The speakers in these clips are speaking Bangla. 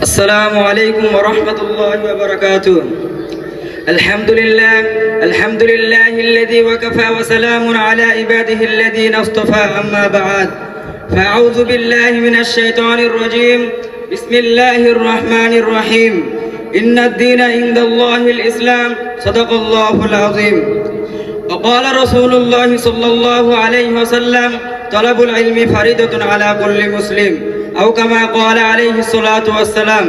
السلام عليكم ورحمة الله وبركاته. الحمد لله الذي وكفى وسلام على عباده الذين اصطفى. أما بعد فأعوذ بالله من الشيطان الرجيم. بسم الله الرحمن الرحيم. إن الدين عند الله الإسلام. صدق الله العظيم. وقال رسول الله صلى الله عليه وسلم طلب العلم فريضة على كل مسلم أو كما قال عليه الصلاة والسلام.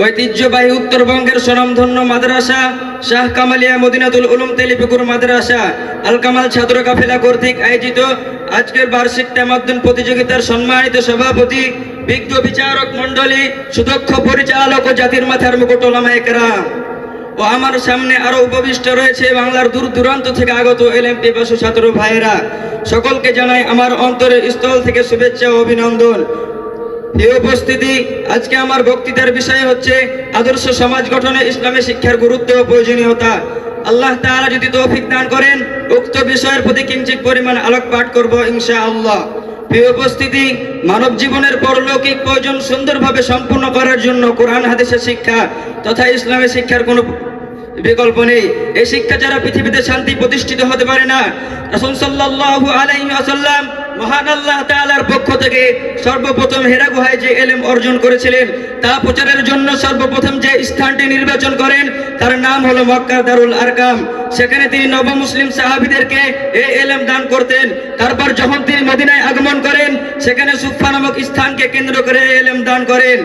ঐতিহ্যবাহী উত্তরবঙ্গের স্বনামধন্য মাদ্রাসা শাহ কামালিয়া মদিনাতুল উলুম তেলিপুকুর মাদ্রাসা আল কামাল ছাত্র কাফেলা কর্তৃক আয়োজিত আজকের বার্ষিক তামাদ্দুন প্রতিযোগিতার সম্মানিত সভাপতি, বিজ্ঞ বিচারক মণ্ডলী, সুদক্ষ পরিচালক ও জাতির মাথার মুকুট ওলামায়ে কেরাম ও আমার সামনে আরো উপবিষ্ট রয়েছে বাংলার দূর দূরান্ত থেকে আগত এলএম পিপাসু ছাত্র ভাইয়েরা, সকলকে জানাই আমার অন্তরের স্থল থেকে শুভেচ্ছা ও অভিনন্দন। এই উপস্থিতি, আজকে আমার বক্তৃতার বিষয় হচ্ছে আদর্শ সমাজ গঠনে ইসলামী শিক্ষার গুরুত্ব ও প্রয়োজনীয়তা। আল্লাহ তাআলা যদি তৌফিক দান করেন উক্ত বিষয়ের প্রতি কিঞ্চিত পরিমাণ আলোকপাত করব ইনশাআল্লাহ। প্রিয় উপস্থিতি, মানব জীবনের পরলৌকিক প্রয়োজন সুন্দরভাবে সম্পূর্ণ করার জন্য কোরআন হাদিসের শিক্ষা তথা ইসলামী শিক্ষার কোনো বিকল্প নেই। এই শিক্ষা ছাড়া পৃথিবীতে শান্তি প্রতিষ্ঠিত হতে পারে না। রাসূল সাল্লাল্লাহু আলাইহি ওয়াসাল্লাম মহান আল্লাহ তাআলার পক্ষ থেকে সর্বপ্রথম হেরা গুহায় যে ইলম অর্জন করেছিলেন তা প্রচারের জন্য সর্বপ্রথম যে স্থানটি নির্বাচন করেন তার নাম হলো মক্কা দারুল আরকাম। সেখানে তিনি নব মুসলিম সাহাবীদেরকে এই ইলম দান করতেন। তারপর যখন তিনি মদিনায় আগমন করেন সেখানে সুফা নামক স্থানকে কেন্দ্র করে এই ইলম দান করেন।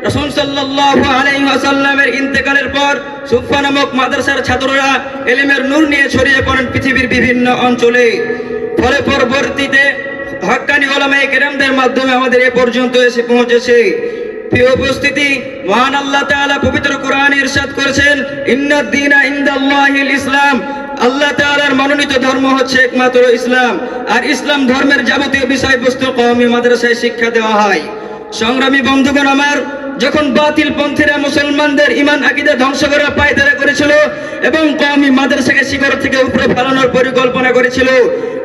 রাসূল সাল্লাল্লাহু আলাইহি ওয়াসাল্লামের ইন্তেকালের পর সুফা নামক মাদ্রাসার ছাত্ররা ইলমের নূর নিয়ে ছড়িয়ে পড়েন পৃথিবীর বিভিন্ন অঞ্চলে। ফলে পরবর্তীতে হক্কানি ওলামায়ে কেরামদের মাধ্যমে আমাদের এ পর্যন্ত এসে পৌঁছেছে। প্রিয় উপস্থিতি, মহান আল্লাহ তাআলা পবিত্র কোরআনে ইরশাদ করেছেন, ইন্নাদ দীনা ইনদাল্লাহিল ইসলাম। আল্লাহ তাআলার মনোনীত ধর্ম হচ্ছে একমাত্র ইসলাম, আর ইসলাম ধর্মের যাবতীয় বিষয়বস্তু কওমি মাদ্রাসায় শিক্ষা দেওয়া হয়। সংগ্রামী বন্ধুগণ আমার, যখন বাতিল পন্থীরা মুসলমানদের ঈমান আকীদা ধ্বংস করার পায়তারা করেছিল এবং কওমি মাদ্রাসাকে শিকড় থেকে উপরে ফেলানোর পরিকল্পনা করেছিল,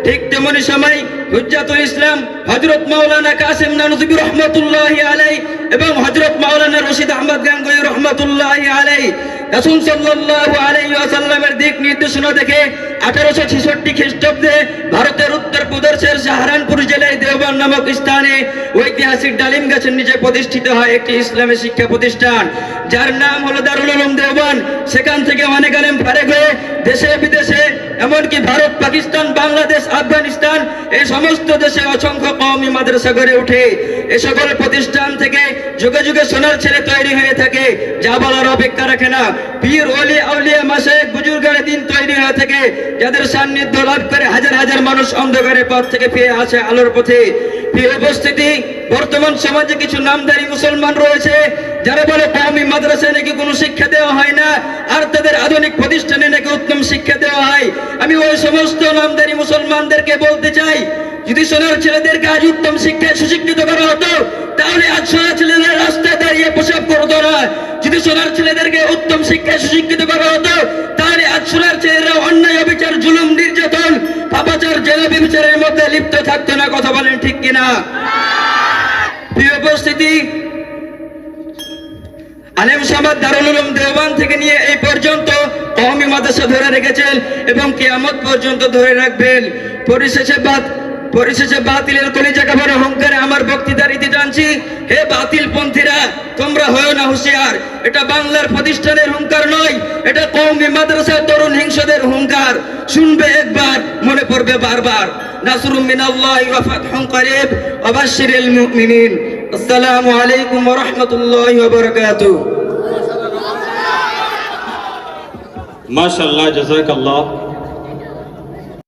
ঠিক তেমনি সময় হুজ্জাতুল ইসলাম হযরত মাওলানা কাসেম নানুতুবি রহমাতুল্লাহি আলাইহি এবং হযরত মাওলানা রশিদ আহমদ গাঙ্গুহি রহমাতুল্লাহি আলাইহি রাসূল সাল্লাল্লাহু আলাইহি ওয়াসাল্লামের দিক নির্দেশনা দেখে 1866 খ্রিস্টাব্দে ভারতের উত্তর প্রদেশের সাহারানপুর জেলায় দেওবন্দ নামক স্থানে ঐতিহাসিক ডালিম গাছের নিচে প্রতিষ্ঠিত হয় একটি ইসলামী শিক্ষা প্রতিষ্ঠান, যার নাম হলো দারুল উলুম দেওবন্দ। সেখান থেকে অনেক আলেম ফারেক হয়ে দেশে বিদেশে, এমনকি ভারত, পাকিস্তান, বাংলাদেশ, আফগানিস্তান এই সমস্ত দেশে অসংখ্য কওমি মাদ্রাসা গড়ে ওঠে। এ সকল প্রতিষ্ঠান থেকে যুগে যুগে সোনার ছেলে তৈরি হয়ে থাকে, যা বলার অপেক্ষা রাখে না। পীর, ওলি, আউলিয়া, মাশায়েখ, বুজুর্গের দিন তৈরি হয়ে থাকে, যাদের সান্নিধ্য লাভ করে হাজার হাজার মানুষ অন্ধকারের পথ থেকে ফিরে আসে আলোর পথে। প্রিয় উপস্থিতি, বর্তমান সমাজে কিছু নামধারী মুসলমান রয়েছে যারা বলে কওমি মাদ্রাসায় নাকি কোনো শিক্ষা দেওয়া হয় না, আর তাদের আধুনিক প্রতিষ্ঠানে নাকি উত্তম শিক্ষা দেওয়া হয়। আমি ওই সমস্ত নামধারী মুসলমানদেরকে বলতে চাই, যদি সোনার ছেলেদেরকে আজ উত্তম শিক্ষায় সুশিক্ষিত করা হতো তাহলে আজ সোনার ছেলেদের রাস্তায় দাঁড়িয়ে প্রসাব করতো না। যদি সোনার ছেলেদেরকে উত্তম শিক্ষায় সুশিক্ষিত করা হতো তাহলে আজ সোনার ছেলেরা অন্যায়, অবিচার, জুলুম, নির্যাতন, পাপাচার, জেলা বিচারের মধ্যে লিপ্ত থাকতো না। কথা বলেন ঠিক কিনা? প্রিয় উপস্থিতি, আলেম সমাজ দারুল উলুম দেওবন্দ থেকে নিয়ে এই পর্যন্ত কওমি মাদ্রাসা ধরে রেখেছেন এবং কিয়ামত পর্যন্ত ধরে রাখবেন। পরিশেষে বাতিলের কলিজা কাঁপার অহংকারে আমার বক্তৃতার ইতি টানছি। হে বাতিল পন্থীরা, তোমরা হয়ো না হুঁশিয়ার। এটা বাংলার প্রতিষ্ঠানের হুঙ্কার নয়, এটা কওমি মাদ্রাসার তরুণ হিংসদের হুঙ্কার। শুনবে একবার, মনে পড়বে বারবার। নাসরুম মিনাল্লাহি ওয়া ফাতহুন করিব ওয়া বাশশিরিল মুমিনিন। আসসালামু আলাইকুম ওয়া রাহমাতুল্লাহি ওয়া বারাকাতুহু। মাশাআল্লাহ, জাযাকাল্লাহ।